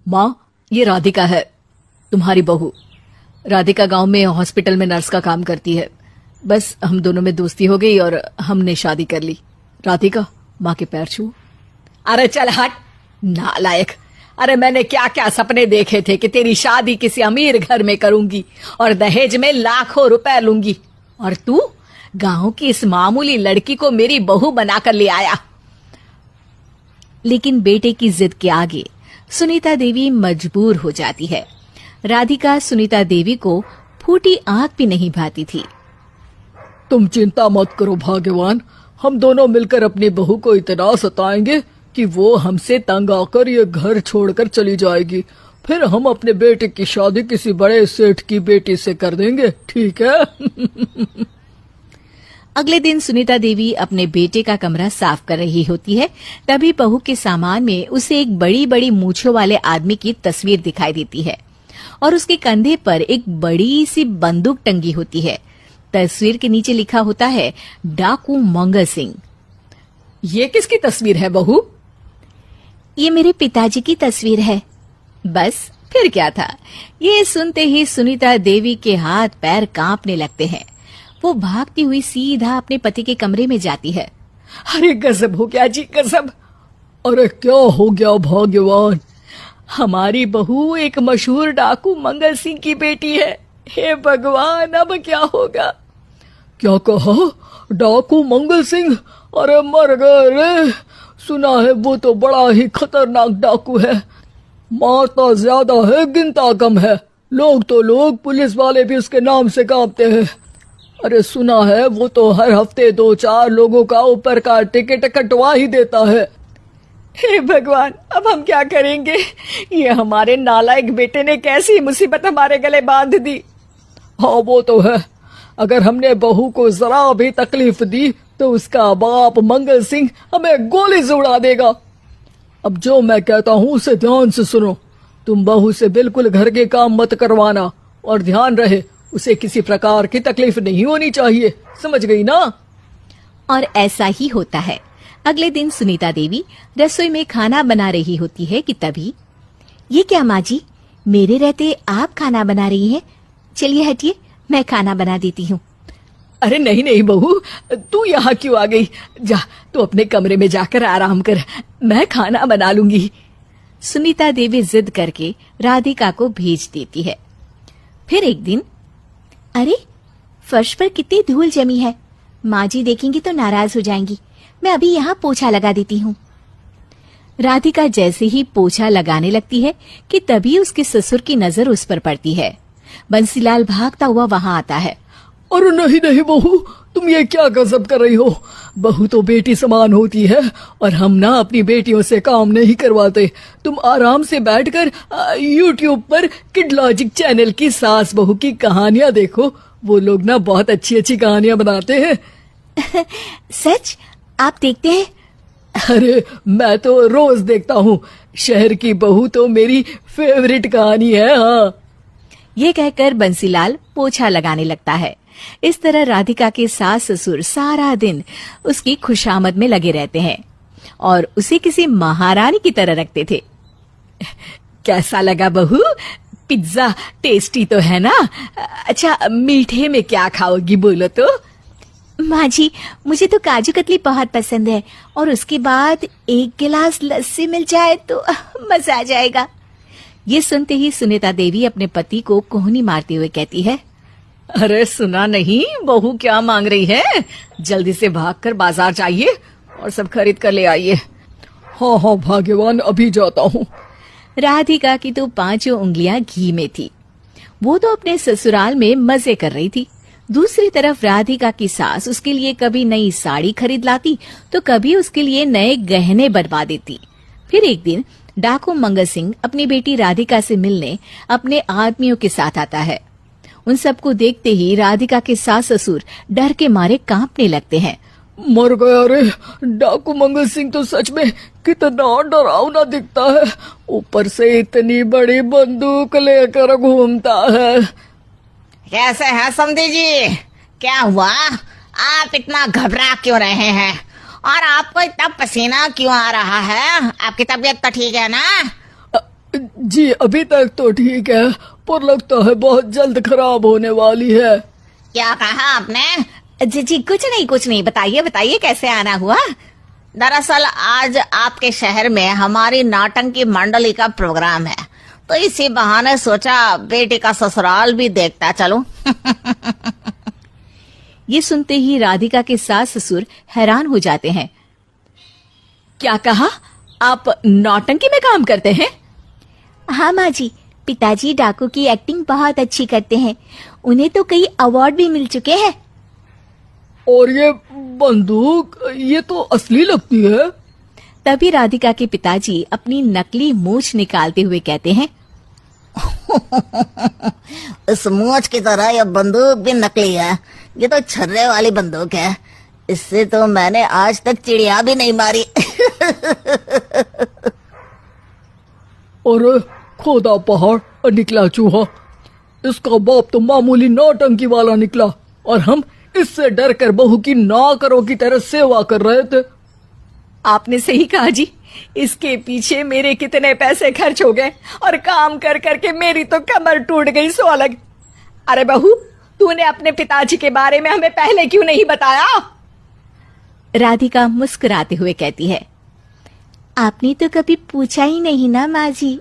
माँ, ये राधिका है, तुम्हारी बहू। राधिका गांव में हॉस्पिटल में नर्स का काम करती है। बस हम दोनों में दोस्ती हो गई और हमने शादी कर ली। राधिका, माँ के पैर छू। अरे चल हट नालायक। अरे मैंने क्या क्या सपने देखे थे कि तेरी शादी किसी अमीर घर में करूंगी और दहेज में लाखों रुपए लूंगी, और तू गांव की इस मामूली लड़की को मेरी बहू बनाकर ले आया। लेकिन बेटे की जिद के आगे सुनीता देवी मजबूर हो जाती है। राधिका सुनीता देवी को फूटी आंख भी नहीं भाती थी। तुम चिंता मत करो भाग्यवान, हम दोनों मिलकर अपनी बहू को इतना सताएंगे कि वो हमसे तंग आकर ये घर छोड़कर चली जाएगी। फिर हम अपने बेटे की शादी किसी बड़े सेठ की बेटी से कर देंगे, ठीक है? अगले दिन सुनीता देवी अपने बेटे का कमरा साफ कर रही होती है। तभी बहू के सामान में उसे एक बड़ी बड़ी मूंछों वाले आदमी की तस्वीर दिखाई देती है और उसके कंधे पर एक बड़ी सी बंदूक टंगी होती है। तस्वीर के नीचे लिखा होता है डाकू मंगल सिंह। ये किसकी तस्वीर है बहू? ये मेरे पिताजी की तस्वीर है। बस फिर क्या था। ये सुनते ही सुनीता देवी के हाथ पैर कांपने लगते हैं। वो भागती हुई सीधा अपने पति के कमरे में जाती है। अरे गजब हो गया जी, गजब। अरे क्या हो गया भाग्यवान? हमारी बहू एक मशहूर डाकू मंगल सिंह की बेटी है। हे भगवान, अब क्या होगा? क्या कहा? डाकू मंगल सिंह? अरे मर गए रे। सुना है वो तो बड़ा ही खतरनाक डाकू है, मारता ज्यादा है गिनता कम है। लोग पुलिस वाले भी उसके नाम से कांपते हैं। अरे सुना है वो तो हर हफ्ते 2-4 लोगों का ऊपर का टिकट कटवा ही देता है। हे भगवान, अब हम क्या करेंगे? ये हमारे नालायक बेटे ने कैसी मुसीबत हमारे गले बांध दी। हाँ वो तो है, अगर हमने बहू को जरा भी तकलीफ दी तो उसका बाप मंगल सिंह हमें गोली से उड़ा देगा। अब जो मैं कहता हूँ उसे ध्यान से सुनो। तुम बहू से बिल्कुल घर के काम मत करवाना, और ध्यान रहे उसे किसी प्रकार की तकलीफ नहीं होनी चाहिए, समझ गई ना? और ऐसा ही होता है। अगले दिन सुनीता देवी रसोई में खाना बना रही होती है कि तभी, ये क्या माँ जी, मेरे रहते आप खाना बना रही हैं? चलिए हटिए, मैं खाना बना देती हूँ। अरे नहीं नहीं बहू, तू यहाँ क्यों आ गई? जा तू अपने कमरे में जाकर आराम कर, मैं खाना बना लूंगी। सुनीता देवी जिद करके राधिका को भेज देती है। फिर एक दिन, अरे फर्श पर कितनी धूल जमी है, माँ जी देखेंगी तो नाराज हो जाएंगी, मैं अभी यहाँ पोछा लगा देती हूँ। राधिका जैसे ही पोछा लगाने लगती है कि तभी उसके ससुर की नजर उस पर पड़ती है। बंसीलाल भागता हुआ वहां आता है। अरे नहीं नहीं बहू, तुम ये क्या गजब कर रही हो? बहू तो बेटी समान होती है और हम ना अपनी बेटियों से काम नहीं करवाते। तुम आराम से बैठकर YouTube पर किड लॉजिक चैनल की सास बहू की कहानियां देखो। वो लोग ना बहुत अच्छी अच्छी कहानियां बनाते हैं। सच? आप देखते हैं? अरे मैं तो रोज देखता हूँ। शहर की बहू तो मेरी फेवरेट कहानी है। हाँ, ये कहकर बंसीलाल पोछा लगाने लगता है। इस तरह राधिका के सास ससुर सारा दिन उसकी खुशामद में लगे रहते हैं और उसे किसी महारानी की तरह रखते थे। कैसा लगा बहू? पिज्जा टेस्टी तो है ना? अच्छा, मीठे में क्या खाओगी बोलो तो? माँ जी, मुझे तो काजू कतली बहुत पसंद है और उसके बाद एक गिलास लस्सी मिल जाए तो मजा आ जाएगा। ये सुनते ही सुनीता देवी अपने पति को कोहनी मारते हुए कहती है, अरे सुना नहीं, बहू क्या मांग रही है? जल्दी से भागकर बाजार जाइए और सब खरीद कर ले आइए। हाँ हाँ भाग्यवान, अभी जाता हूँ। राधिका की तो 5 उंगलियां घी में थी। वो तो अपने ससुराल में मजे कर रही थी। दूसरी तरफ राधिका की सास उसके लिए कभी नई साड़ी खरीद लाती तो कभी उसके लिए नए गहने बनवा देती। फिर एक दिन डाकू मंगल सिंह अपनी बेटी राधिका से मिलने अपने आदमियों के साथ आता है। उन सबको देखते ही राधिका के सास ससुर डर के मारे कांपने लगते हैं। मर गया रे, डाकू मंगल सिंह तो सच में कितना डरावना दिखता है, ऊपर से इतनी बड़ी बंदूक लेकर घूमता है। कैसे है समधी जी? क्या हुआ? आप इतना घबरा क्यों रहे हैं? और आपको इतना पसीना क्यों आ रहा है? आपकी तबीयत तो ठीक है ना? जी अभी तक तो ठीक है, पर लगता है बहुत जल्द खराब होने वाली है। क्या कहा आपने? जी जी कुछ नहीं, बताइए बताइए कैसे आना हुआ। दरअसल आज आपके शहर में हमारी नाटंकी मंडली का प्रोग्राम है, तो इसी बहाने सोचा बेटी का ससुराल भी देखता चलूं। ये सुनते ही राधिका के सास ससुर हैरान हो जाते हैं। क्या कहा? आप नौटंकी में काम करते हैं? हाँ माँ जी, पिताजी डाकू की एक्टिंग बहुत अच्छी करते हैं। उन्हें तो कई अवार्ड भी मिल चुके हैं। और ये बंदूक, ये तो असली लगती है। तभी राधिका के पिताजी अपनी नकली मूछ निकालते हुए कहते हैं, इस मूंछ की तरह यह बंदूक भी नकली है। ये तो छर्रे वाली बंदूक है। इससे तो मैंने आज तक चिड़िया भी नहीं मारी। और खोदा पहाड़ निकला चूहा। इसका बाप तो मामूली नौटंकी वाला निकला, और हम इससे डर कर बहू की नौकरों की तरह सेवा कर रहे थे। आपने सही कहा जी, इसके पीछे मेरे कितने पैसे खर्च हो गए, और काम कर करके मेरी तो कमर टूट गई सो अलग। अरे बहू, तूने अपने पिताजी के बारे में हमें पहले क्यों नहीं बताया? राधिका मुस्कुराते हुए कहती है, आपने तो कभी पूछा ही नहीं ना माँ जी।